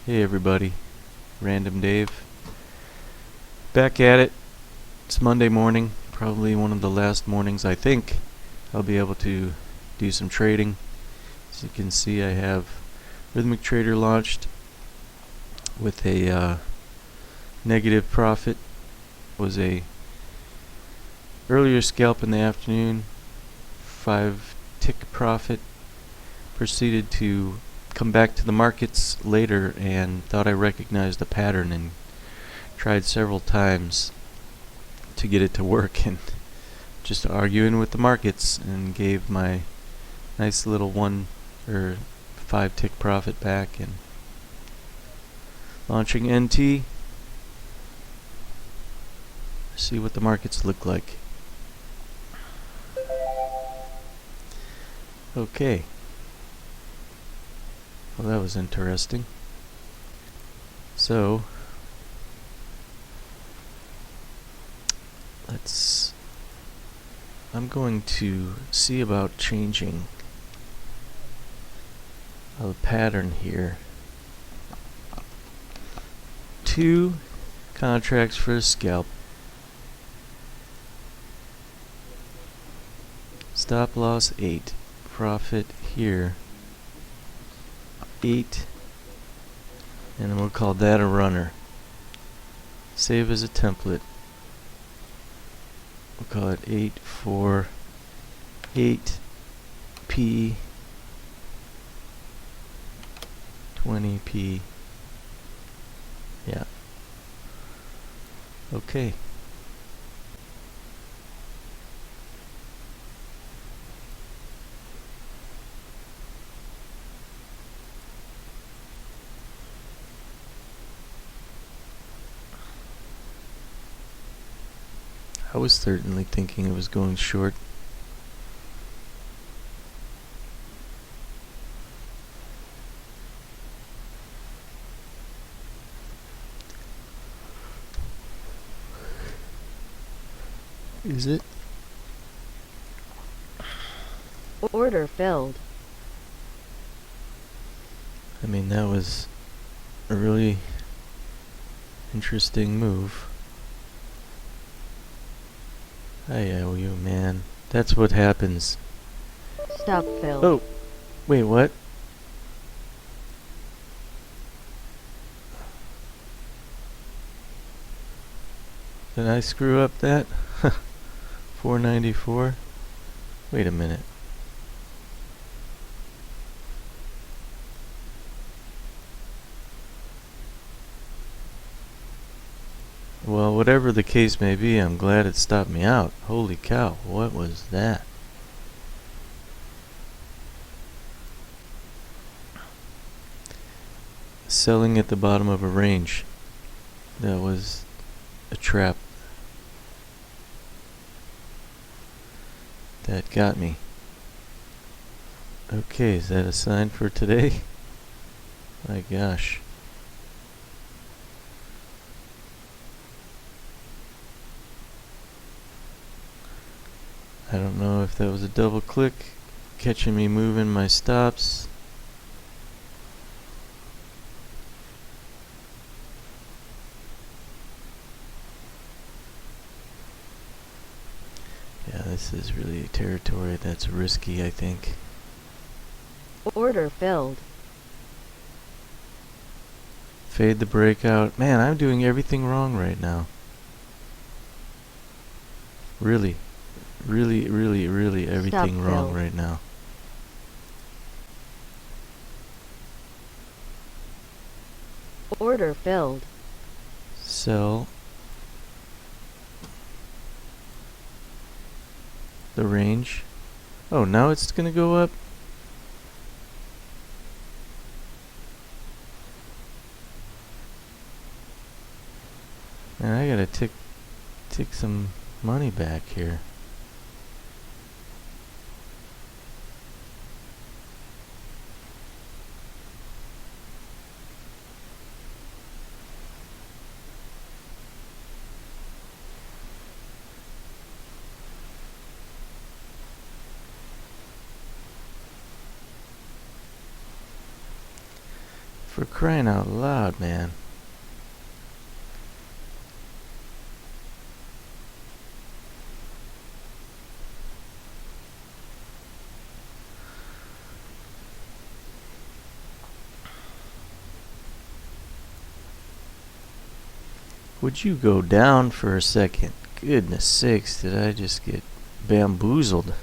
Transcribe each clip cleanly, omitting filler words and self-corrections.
Hey everybody, Random Dave. Back at it. It's Monday morning, probably one of the last mornings I think I'll be able to do some trading. As you can see, I have Rhythmic Trader launched with a negative profit. Was a earlier scalp in the afternoon, 5 tick profit. Proceeded to come back to the markets later and thought I recognized a pattern and tried several times to get it to work and just arguing with the markets, and gave my nice little 1 or 5 tick profit back. And launching NT, see what the markets look like. Okay. Well, that was interesting. So, I'm going to see about changing a pattern here. 2 contracts for a scalp. Stop loss 8. Profit here 8, and we'll call that a runner. Save as a template. We'll call it 8 for 8p 20p. Yeah. Okay. I was certainly thinking it was going short. Is it? Order filled. I mean, that was a really interesting move. I owe you, man. That's what happens. Stop filled. Oh, wait, what? Did I screw up that? 494? Wait a minute. Well, whatever the case may be, I'm glad it stopped me out. Holy cow, what was that? Selling at the bottom of a range. That was a trap. That got me. Okay, is that a sign for today? My gosh. I don't know if that was a double click, catching me moving my stops. Yeah, this is really territory that's risky, I think. Order filled. Fade the breakout. Man, I'm doing everything wrong right now. Really everything wrong right now. Order filled. Sell the range. Oh, now it's gonna go up. Man, I gotta take some money back here. For crying out loud, man. Would you go down for a second? Goodness sakes, did I just get bamboozled?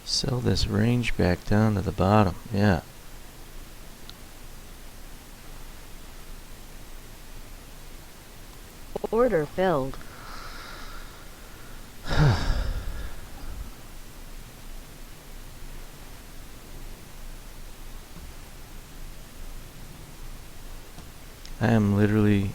Sell this range back down to the bottom, yeah. Order filled. I am literally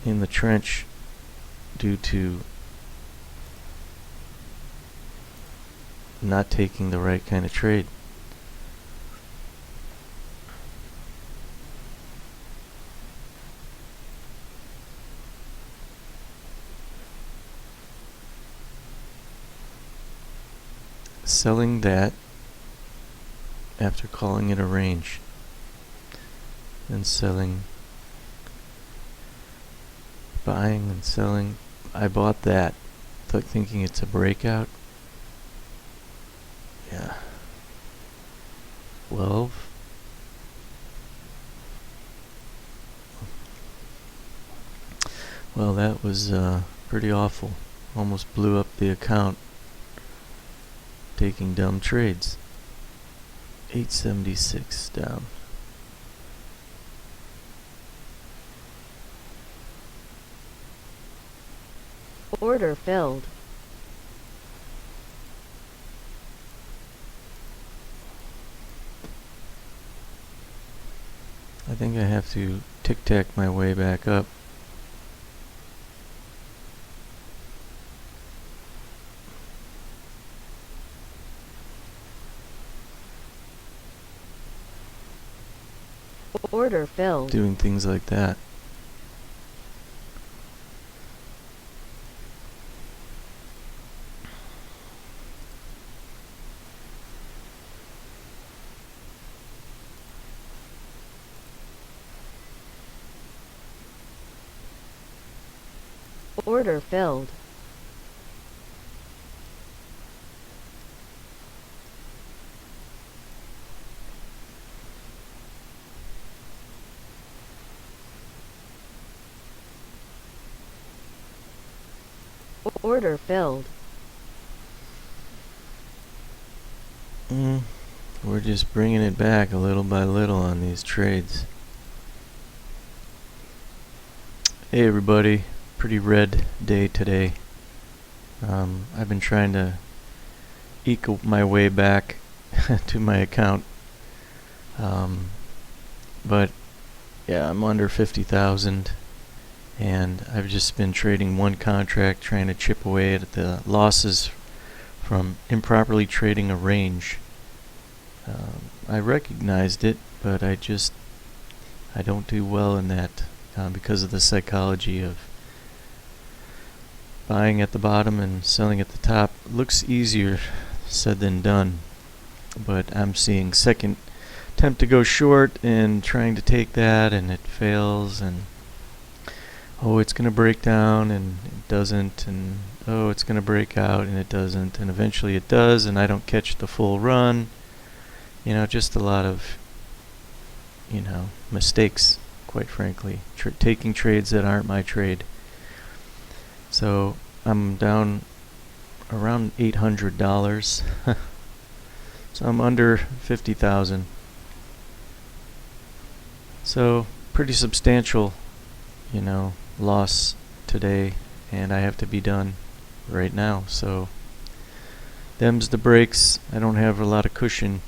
in the trench due to not taking the right kind of trade. Selling that after calling it a range, and buying and selling. I bought that thinking it's a breakout. Yeah. 12. Well, that was pretty awful. Almost blew up the account taking dumb trades. 876 down. Order filled. I think I have to tic-tac my way back up. Order filled. Doing things like that. Order filled. Order filled. We're just bringing it back a little by little on these trades. Hey everybody, pretty red day today. I've been trying to eke my way back to my account, but yeah, I'm under 50,000, and I've just been trading one contract, trying to chip away at the losses from improperly trading a range. I recognized it, but I don't do well in that because of the psychology of buying at the bottom and selling at the top. Looks easier said than done, but I'm seeing second attempt to go short and trying to take that, and it fails, and oh, it's going to break down, and it doesn't, and oh, it's going to break out, and it doesn't, and eventually it does, and I don't catch the full run. Just a lot of, mistakes, quite frankly. Taking trades that aren't my trade. So I'm down around $800. So I'm under 50,000. So pretty substantial, loss today, and I have to be done right now. So them's the breaks. I don't have a lot of cushion,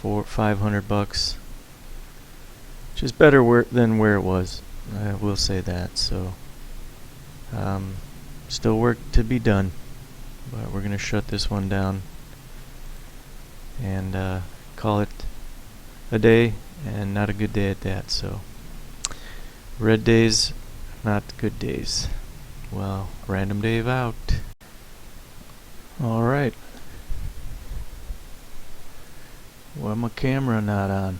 $500, which is better than where it was. I will say that. So still work to be done, but we're gonna shut this one down and call call it a day, and not a good day at that. So red days, not good days. Well, random Dave out. Alright. Why my camera not on?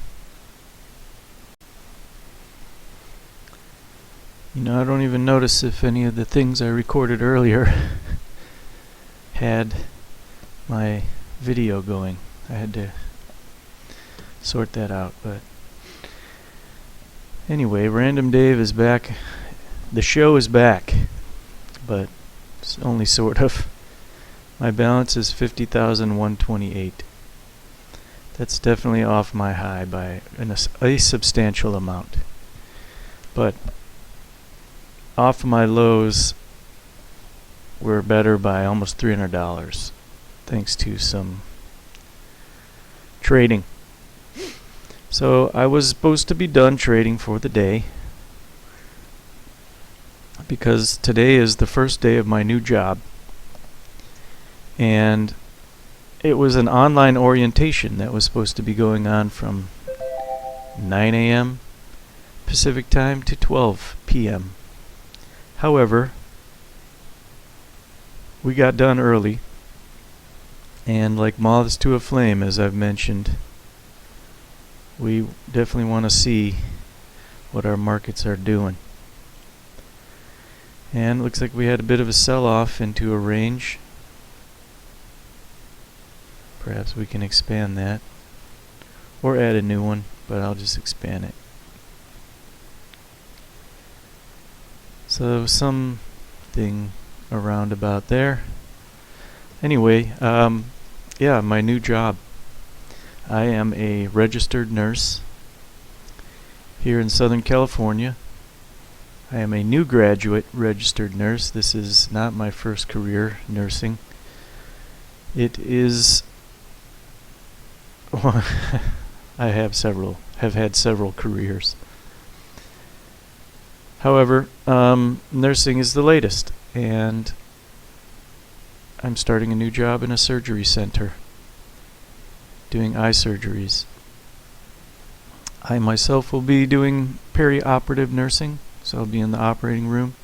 You know, I don't even notice if any of the things I recorded earlier had my video going. I had to sort that out, but anyway, Random Dave is back. The show is back, but it's only sort of. My balance is 50,128. That's definitely off my high by a substantial amount. But off my lows were better by almost $300, thanks to some trading. So I was supposed to be done trading for the day, because today is the first day of my new job, and it was an online orientation that was supposed to be going on from 9 a.m. Pacific time to 12 p.m. However, we got done early, and like moths to a flame, as I've mentioned, we definitely want to see what our markets are doing. And it looks like we had a bit of a sell-off into a range. Perhaps we can expand that, or add a new one, but I'll just expand it. So something around about there. Anyway, yeah, my new job. I am a registered nurse here in Southern California. I am a new graduate registered nurse. This is not my first career nursing. It is I have had several careers. However, nursing is the latest, and I'm starting a new job in a surgery center, doing eye surgeries. I myself will be doing perioperative nursing, so I'll be in the operating room,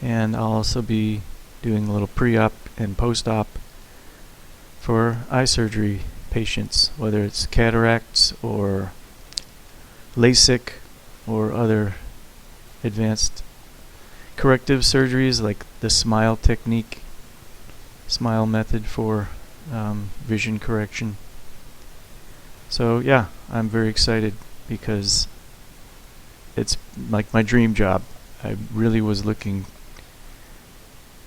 and I'll also be doing a little pre-op and post-op for eye surgery patients, whether it's cataracts or LASIK or other advanced corrective surgeries like the SMILE technique, SMILE method for vision correction. So yeah, I'm very excited because it's like my dream job. I really was looking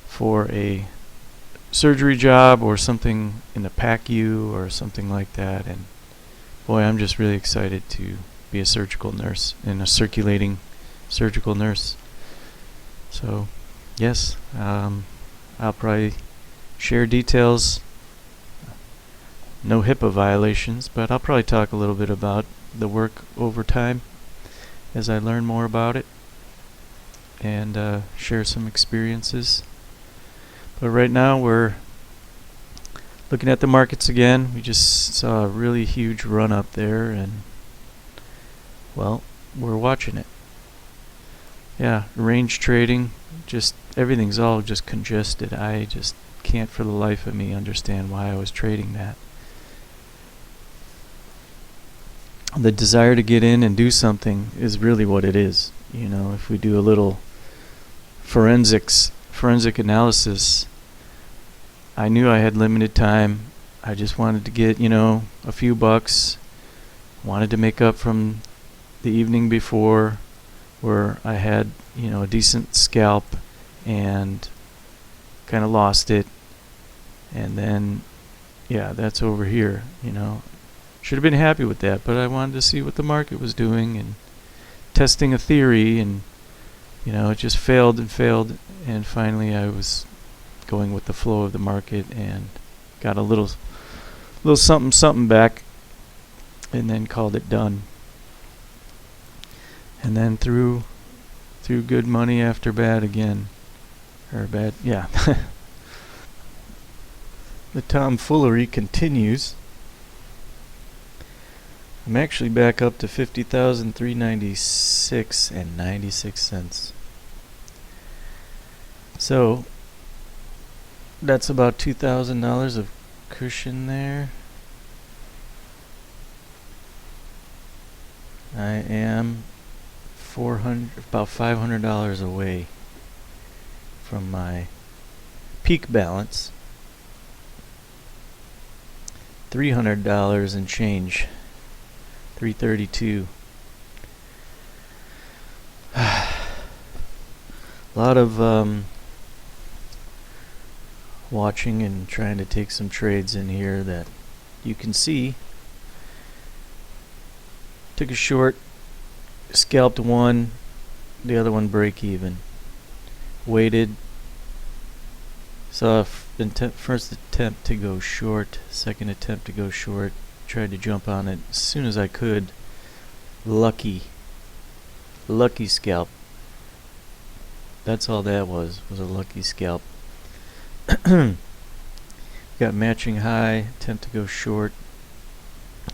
for a surgery job or something in the PACU or something like that, and boy, I'm just really excited to be a surgical nurse and a circulating surgical nurse. So yes, I'll probably share details. No HIPAA violations, but I'll probably talk a little bit about the work over time as I learn more about it, and share some experiences. But right now we're looking at the markets again. We just saw a really huge run up there, and well, we're watching it. Yeah, range trading, just everything's all just congested. I just can't for the life of me understand why I was trading that. The desire to get in and do something is really what it is. You know, if we do a little forensic analysis, I knew I had limited time. I just wanted to get, a few bucks. Wanted to make up from the evening before where I had, a decent scalp and kind of lost it. And then, yeah, that's over here, Should have been happy with that, but I wanted to see what the market was doing and testing a theory, and it just failed, and finally I was going with the flow of the market and got a little something back, and then called it done. And then threw good money after bad again, or bad, yeah. The tomfoolery continues. I'm actually back up to 50,396 and 96 cents. So that's about $2,000 of cushion there. I am about $500 away from my peak balance. $300 and change. 332. A lot of watching and trying to take some trades in here that you can see. Took a short, scalped one, the other one break even. Waited. Saw first attempt to go short, second attempt to go short. Tried to jump on it as soon as I could. Lucky scalp. That's all that was a lucky scalp. Got matching high, attempt to go short.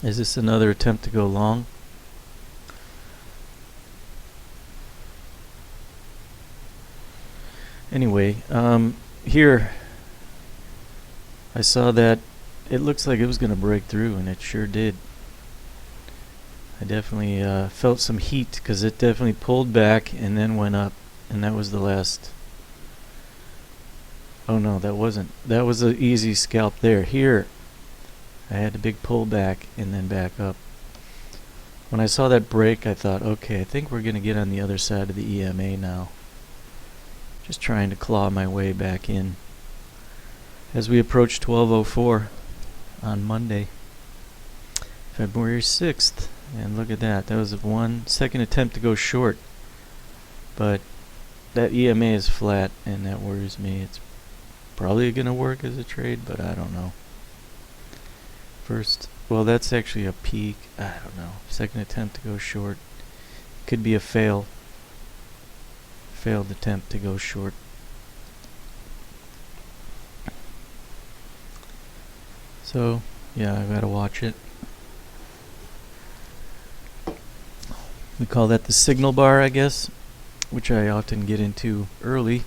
Is this another attempt to go long? Anyway, here I saw that it looks like it was going to break through, and it sure did. I definitely felt some heat because it definitely pulled back and then went up, and that was the last. Oh no, that wasn't. That was an easy scalp there. Here, I had a big pullback and then back up. When I saw that break, I thought, okay, I think we're going to get on the other side of the EMA now. Just trying to claw my way back in. As we approach 12:04 on Monday, February 6th, and look at that. That was one second attempt to go short, but that EMA is flat, and that worries me. It's probably going to work as a trade, but I don't know. Well, that's actually a peak. I don't know. Second attempt to go short. Could be a failed attempt to go short. So, yeah, I gotta watch it. We call that the signal bar, I guess, which I often get into early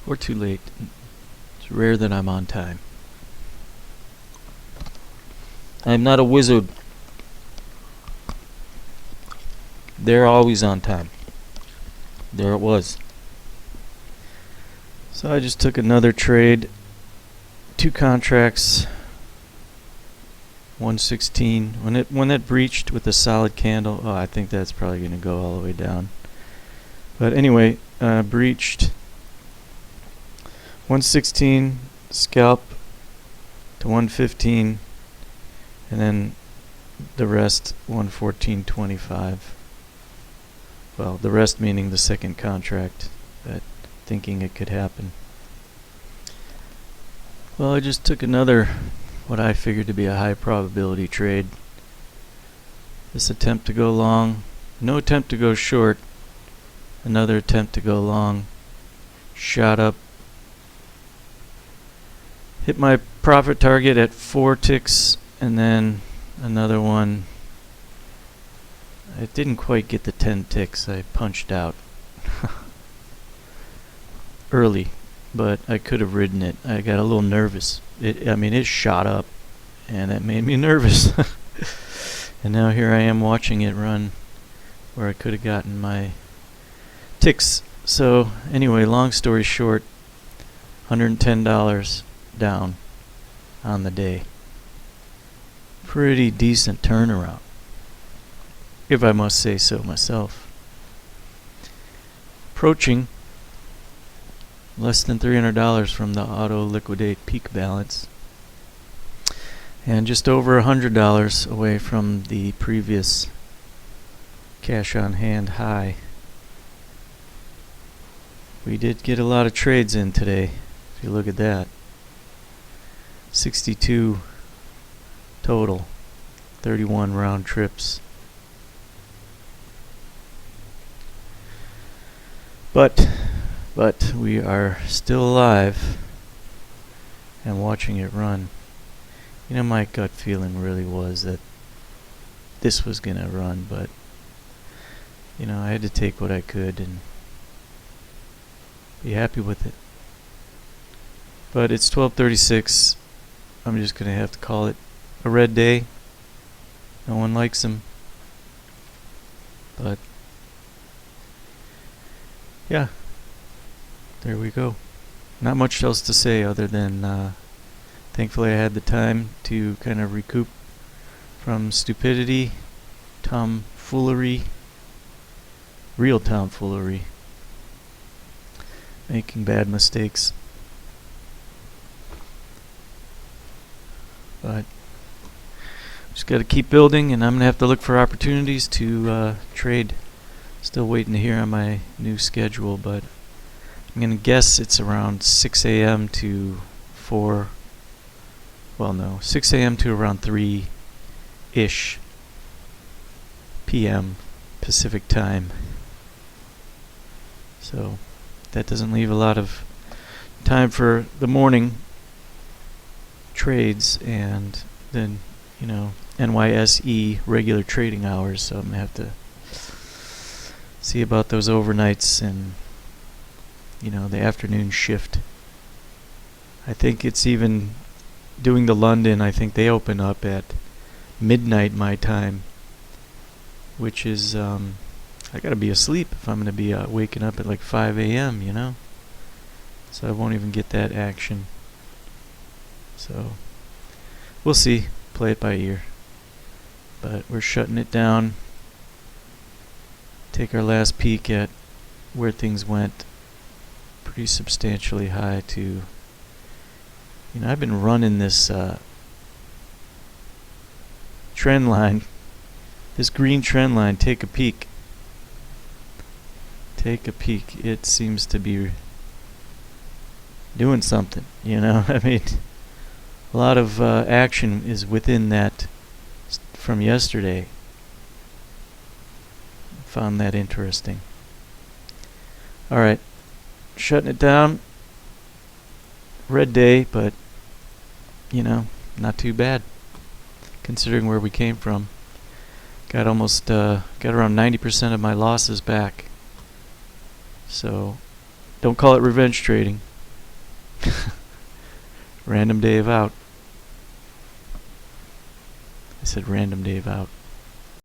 or too late. It's rare that I'm on time. I'm not a wizard. They're always on time. There it was. So I just took another trade. 2 contracts. 116. When it breached with a solid candle, I think that's probably going to go all the way down. But anyway, breached 116, scalp to 115, and then the rest 114.25. Well, the rest meaning the second contract, that thinking it could happen. Well, I just took another, what I figured to be a high probability trade. This attempt to go long, no attempt to go short, another attempt to go long, shot up, hit my profit target at 4 ticks, and then another one. It didn't quite get the 10 ticks. I punched out early, but I could have ridden it. I got a little nervous. It shot up, and that made me nervous. And now here I am watching it run where I could have gotten my ticks. So anyway, long story short, $110 down on the day. Pretty decent turnaround, if I must say so myself. Approaching less than $300 from the auto liquidate peak balance, and just over $100 away from the previous cash on hand high. We did get a lot of trades in today, if you look at that. 62 total, 31 round trips. But we are still alive and watching it run. You know, my gut feeling really was that this was gonna run, but you know, I had to take what I could and be happy with it. But it's 12:36. I'm just gonna have to call it a red day. No one likes them. But yeah, there we go. Not much else to say other than thankfully I had the time to kind of recoup from stupidity, tomfoolery, real tomfoolery, making bad mistakes. But just got to keep building, and I'm going to have to look for opportunities to trade. Still waiting to hear on my new schedule, but I'm going to guess it's around 6 a.m. to 4. Well, no, 6 a.m. to around 3-ish p.m. Pacific time. So that doesn't leave a lot of time for the morning trades and then, you know, NYSE regular trading hours. So I'm going to have to see about those overnights and, you know, the afternoon shift. I think it's even doing the London, I think they open up at midnight my time, which is, I gotta be asleep if I'm gonna be waking up at like 5 a.m., you know? So I won't even get that action. So, we'll see. Play it by ear. But we're shutting it down. Take our last peek at where things went. Pretty substantially high to, you know, I've been running this trend line, this green trend line. Take a peek. Take a peek. It seems to be doing something, you know. I mean, a lot of action is within that from yesterday. Found that interesting. Alright, shutting it down. Red day, but, you know, not too bad considering where we came from. Got almost, got around 90% of my losses back. So, don't call it revenge trading. Random Dave out. I said Random Dave out.